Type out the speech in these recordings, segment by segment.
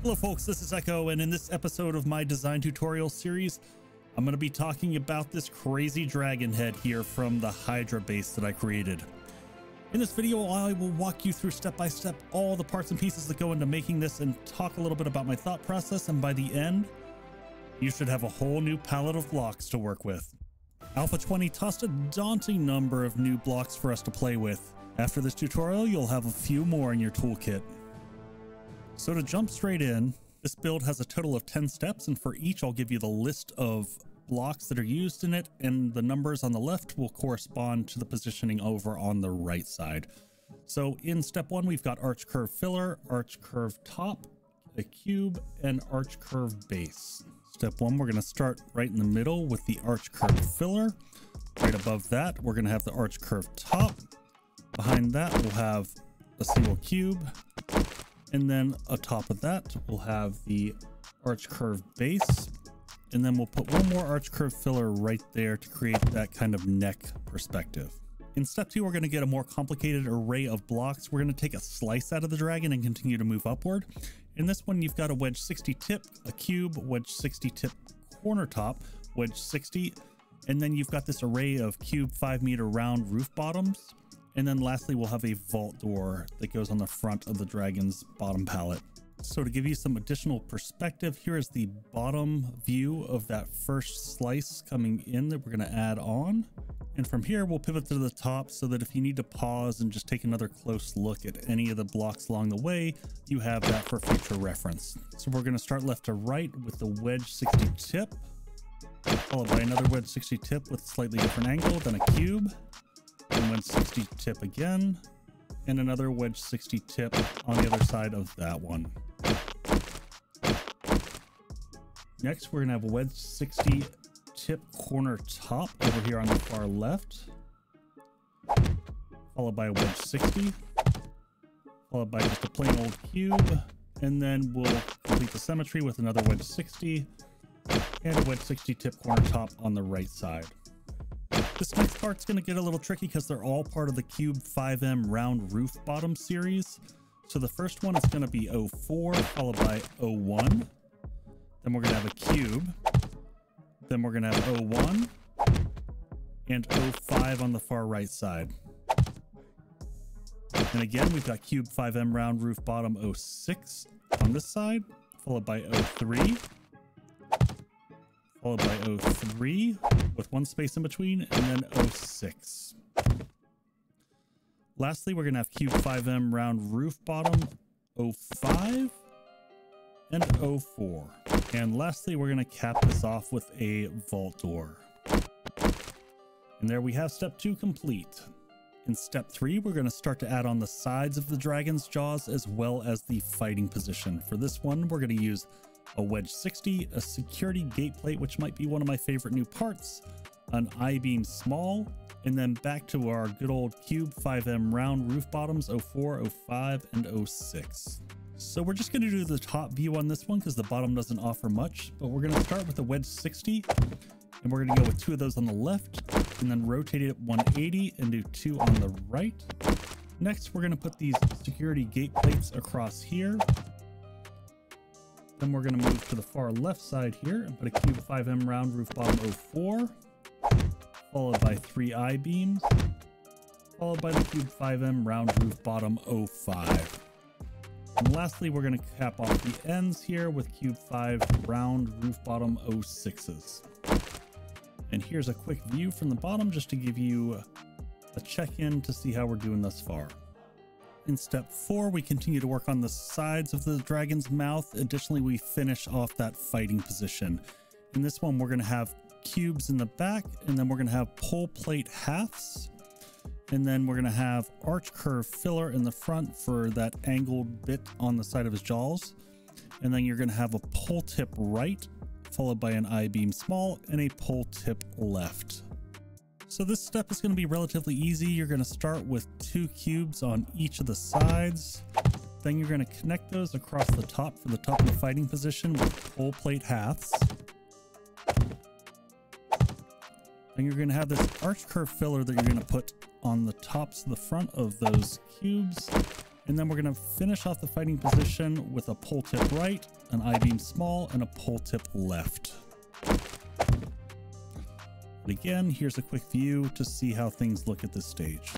Hello folks, this is Eko, and in this episode of my design tutorial series, I'm going to be talking about this crazy dragon head here from the Hydra base that I created. In this video, I will walk you through step by step all the parts and pieces that go into making this and talk a little bit about my thought process, and by the end, you should have a whole new palette of blocks to work with. Alpha 20 tossed a daunting number of new blocks for us to play with. After this tutorial, you'll have a few more in your toolkit. So to jump straight in, this build has a total of 10 steps, and for each I'll give you the list of blocks that are used in it, and the numbers on the left will correspond to the positioning over on the right side. So in step 1, we've got arch curve filler, arch curve top, a cube, and arch curve base. Step 1, we're going to start right in the middle with the arch curve filler. Right above that, we're going to have the arch curve top. Behind that, we'll have a single cube. And then atop of that, we'll have the arch curve base. And then we'll put one more arch curve filler right there to create that kind of neck perspective. In step 2, we're going to get a more complicated array of blocks. We're going to take a slice out of the dragon and continue to move upward. In this one, you've got a wedge 60 tip, a cube, wedge 60 tip corner top, wedge 60. And then you've got this array of cube 5-meter round roof bottoms. And then lastly, we'll have a vault door that goes on the front of the dragon's bottom pallet. So to give you some additional perspective, here is the bottom view of that first slice coming in that we're going to add on. And from here, we'll pivot to the top so that if you need to pause and just take another close look at any of the blocks along the way, you have that for future reference. So we're going to start left to right with the wedge 60 tip, followed by another wedge 60 tip with a slightly different angle, then a cube. And wedge 60 tip again, and another wedge 60 tip on the other side of that one. Next, we're gonna have a wedge 60 tip corner top over here on the far left, followed by a wedge 60, followed by just a plain old cube, and then we'll complete the symmetry with another wedge 60 and a wedge 60 tip corner top on the right side. This next part's going to get a little tricky because they're all part of the Cube 5M round roof bottom series. So the first one is going to be 04 followed by 01. Then we're going to have a cube. Then we're going to have 01 and 05 on the far right side. And again, we've got Cube 5M round roof bottom 06 on this side, followed by 03. Followed by 03 with one space in between, and then 06. Lastly, we're going to have Cube 5M round roof bottom 05 and 04. And lastly, we're going to cap this off with a vault door. And there we have step 2 complete. In step 3, we're going to start to add on the sides of the dragon's jaws as well as the fighting position. For this one, we're going to use a wedge 60, a security gate plate, which might be one of my favorite new parts, an I-beam small, and then back to our good old Cube 5M round roof bottoms 04, 05, and 06. So we're just going to do the top view on this one because the bottom doesn't offer much, but we're going to start with a wedge 60, and we're going to go with 2 of those on the left, and then rotate it 180 and do 2 on the right. Next, we're going to put these security gate plates across here. Then we're going to move to the far left side here and put a Cube 5M round roof bottom 04, followed by 3 I-beams, followed by the Cube 5M round roof bottom 05. And lastly, we're going to cap off the ends here with Cube 5 round roof bottom 06s. And here's a quick view from the bottom just to give you a check-in to see how we're doing thus far. In step 4, we continue to work on the sides of the dragon's mouth. Additionally, we finish off that fighting position. In this one, we're going to have cubes in the back, and then we're going to have pole plate halves. And then we're going to have arch curve filler in the front for that angled bit on the side of his jaws. And then you're going to have a pole tip right, followed by an I-beam small and a pole tip left. So this step is going to be relatively easy. You're going to start with 2 cubes on each of the sides. Then you're going to connect those across the top for the top of the fighting position with pole plate halves. Then you're going to have this arch curve filler that you're going to put on the tops of the front of those cubes. And then we're going to finish off the fighting position with a pole tip right, an I-beam small, and a pole tip left. And again, here's a quick view to see how things look at this stage.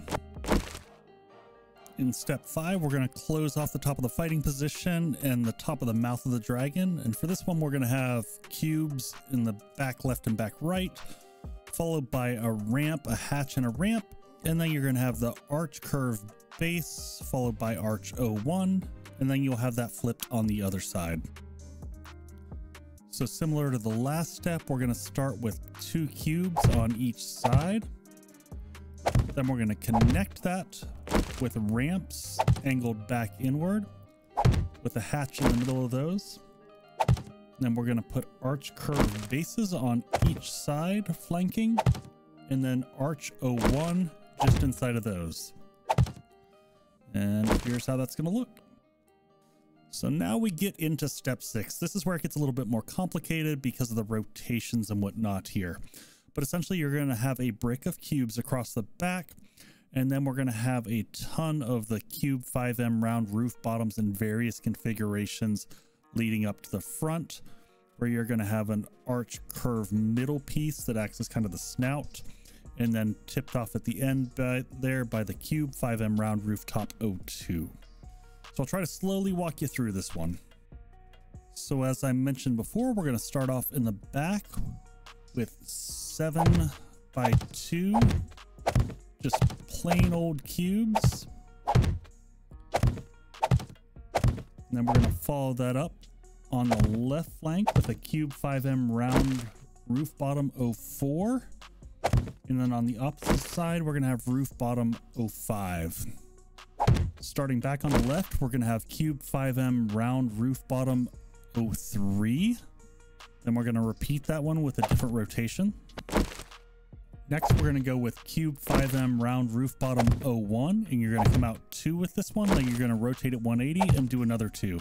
In step 5, we're going to close off the top of the fighting position and the top of the mouth of the dragon. And for this one, we're going to have cubes in the back left and back right, followed by a ramp, a hatch, and a ramp. And then you're going to have the arch curve base, followed by arch 01. And then you'll have that flipped on the other side. So similar to the last step, we're going to start with 2 cubes on each side. Then we're going to connect that with ramps angled back inward with a hatch in the middle of those. Then we're going to put arch curve bases on each side flanking, and then arch 01 just inside of those. And here's how that's going to look. So now we get into step 6. This is where it gets a little bit more complicated because of the rotations and whatnot here. But essentially you're going to have a brick of cubes across the back, and then we're going to have a ton of the cube 5M round roof bottoms in various configurations leading up to the front, where you're going to have an arch curve middle piece that acts as kind of the snout, and then tipped off at the end there by the cube 5M round rooftop 02. So I'll try to slowly walk you through this one. So as I mentioned before, we're going to start off in the back with 7 by 2, just plain old cubes. And then we're going to follow that up on the left flank with a cube 5M round roof bottom 04. And then on the opposite side, we're going to have roof bottom 05. Starting back on the left, we're going to have cube 5M round roof bottom 03. Then we're going to repeat that one with a different rotation. Next, we're going to go with cube 5M round roof bottom 01, and you're going to come out 2 with this one. Then you're going to rotate it 180 and do another 2.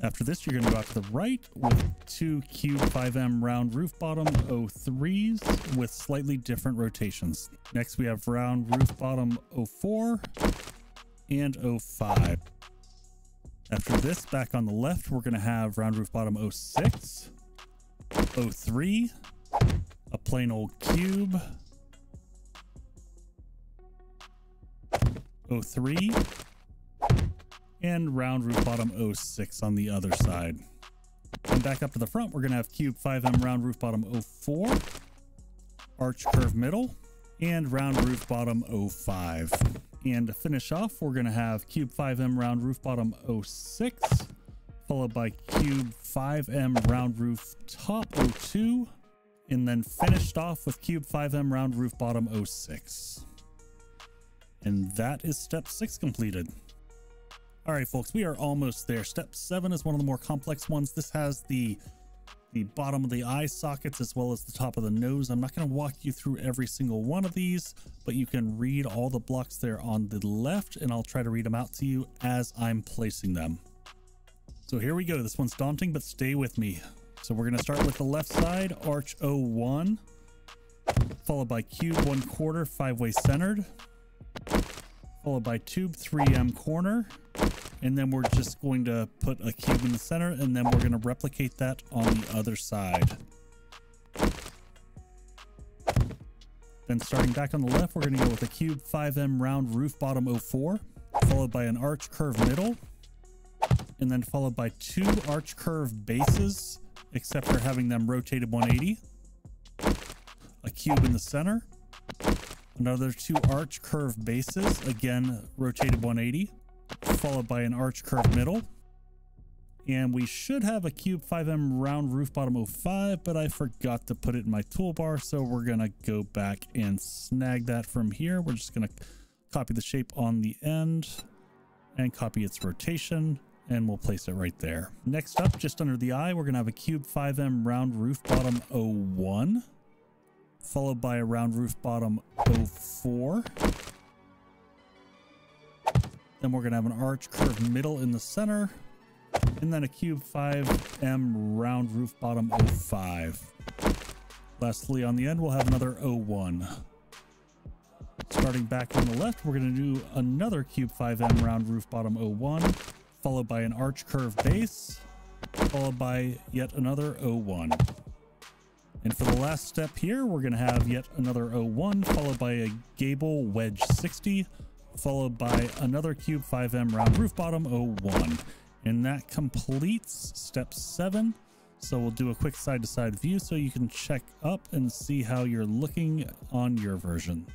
After this, you're going to go out to the right with 2 cube 5M round roof bottom 03s with slightly different rotations. Next, we have round roof bottom 04 and 05. After this, back on the left, we're going to have round roof bottom 06, 03, a plain old cube, 03, and round roof bottom 06 on the other side. And back up to the front, we're going to have cube 5M round roof bottom 04, arch curve middle, and round roof bottom 05. And to finish off, we're going to have cube 5M round roof bottom 06, followed by cube 5M round roof top 02, and then finished off with cube 5M round roof bottom 06. And that is step 6 completed. All right, folks, we are almost there. Step 7 is one of the more complex ones. This has the bottom of the eye sockets as well as the top of the nose. I'm not going to walk you through every single one of these, but you can read all the blocks there on the left, and I'll try to read them out to you as I'm placing them. So here we go. This one's daunting, but stay with me. So we're going to start with the left side, arch 01, followed by cube 1/4 5-way centered, followed by tube 3M corner, and then we're just going to put a cube in the center, and then we're going to replicate that on the other side. Then starting back on the left, we're going to go with a cube 5M round roof bottom 04, followed by an arch curve middle, and then followed by 2 arch curve bases, except for having them rotated 180, a cube in the center, another 2 arch curve bases, again rotated 180, followed by an arch curve middle, and we should have a cube 5M round roof bottom 05, but I forgot to put it in my toolbar, so we're gonna go back and snag that from here. We're just gonna copy the shape on the end and copy its rotation, and we'll place it right there. Next up, just under the eye, we're gonna have a cube 5M round roof bottom 01, followed by a round roof bottom 04. Then we're going to have an arch curve middle in the center, and then a cube 5M round roof bottom 05. Lastly, on the end, we'll have another 01. So Starting back on the left, we're going to do another cube 5M round roof bottom 01, followed by an arch curve base, followed by yet another 01. And for the last step here, we're going to have yet another 01, followed by a gable wedge 60, followed by another cube 5M round roof bottom 01. And that completes step 7. So we'll do a quick side-to-side view so you can check up and see how you're looking on your version.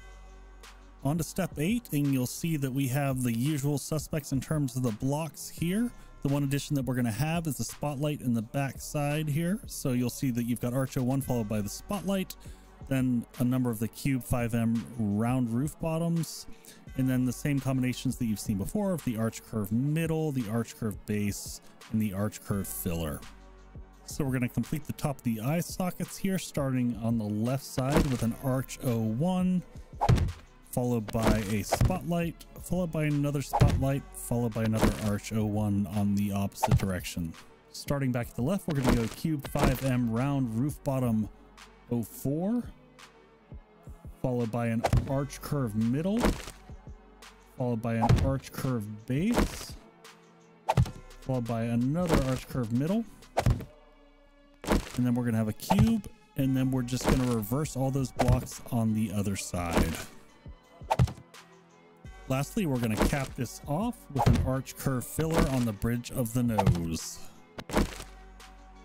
On to step 8, and you'll see that we have the usual suspects in terms of the blocks here. The one addition that we're going to have is the spotlight in the back side here. So you'll see that you've got arch 01 followed by the spotlight, then a number of the cube 5M round roof bottoms, and then the same combinations that you've seen before of the arch curve middle, the arch curve base, and the arch curve filler. So we're going to complete the top of the eye sockets here, starting on the left side with an arch 01, followed by a spotlight, followed by another spotlight, followed by another arch 01 on the opposite direction. Starting back at the left, we're going to go cube 5M round roof bottom 04, followed by an arch curve middle, followed by an arch curve base, followed by another arch curve middle, and then we're going to have a cube, and then we're just going to reverse all those blocks on the other side. Lastly, we're going to cap this off with an arch curve filler on the bridge of the nose.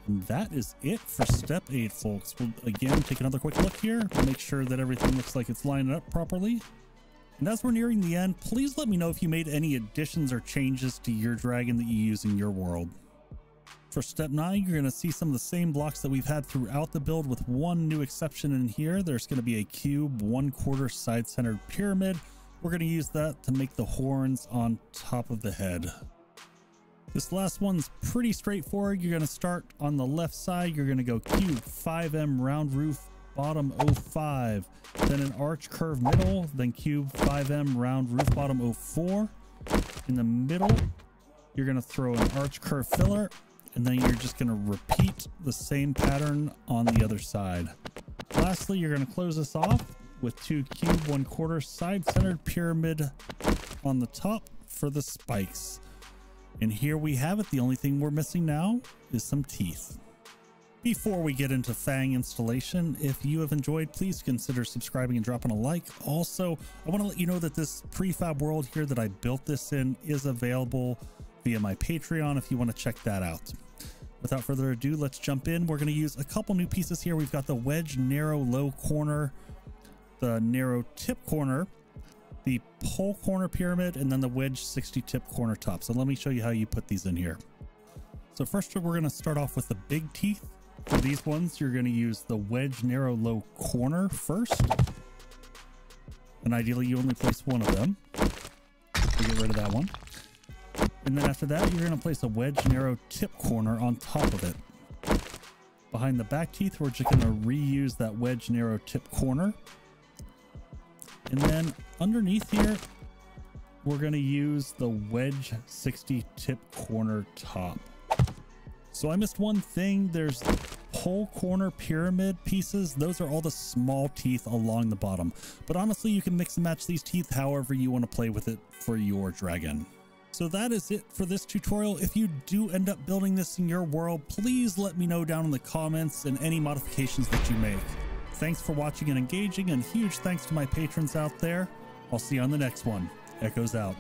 And that is it for step 8, folks. We'll again take another quick look here, make sure that everything looks like it's lined up properly. And as we're nearing the end, please let me know if you made any additions or changes to your dragon that you use in your world. For step 9, you're going to see some of the same blocks that we've had throughout the build, with one new exception in here. There's going to be a cube 1/4 side-centered pyramid. We're going to use that to make the horns on top of the head. This last one's pretty straightforward. You're going to start on the left side. You're going to go cube 5M round roof bottom 05, then an arch curve middle, then cube 5M round roof bottom 04. In the middle, you're going to throw an arch curve filler, and then you're just going to repeat the same pattern on the other side. Lastly, you're going to close this off with 2 cube 1/4 side-centered pyramid on the top for the spikes. And here we have it. The only thing we're missing now is some teeth. Before we get into Fang installation, if you have enjoyed, please consider subscribing and dropping a like. Also, I want to let you know that this prefab world here that I built this in is available via my Patreon if you want to check that out. Without further ado, let's jump in. We're going to use a couple new pieces here. We've got the wedge narrow low corner, the narrow tip corner, the pole corner pyramid, and then the wedge 60 tip corner top. So let me show you how you put these in here. So first we're going to start off with the big teeth. For these ones, you're going to use the wedge narrow low corner first, and ideally you only place one of them to get rid of that one. And then after that, you're going to place a wedge narrow tip corner on top of it. Behind the back teeth, we're just going to reuse that wedge narrow tip corner. And then underneath here, we're going to use the wedge 60 tip corner top. So I missed one thing. There's pole corner pyramid pieces. Those are all the small teeth along the bottom. But honestly, you can mix and match these teeth however you want to play with it for your dragon. So that is it for this tutorial. If you do end up building this in your world, please let me know down in the comments and any modifications that you make. Thanks for watching and engaging, and huge thanks to my patrons out there. I'll see you on the next one. Eko's out.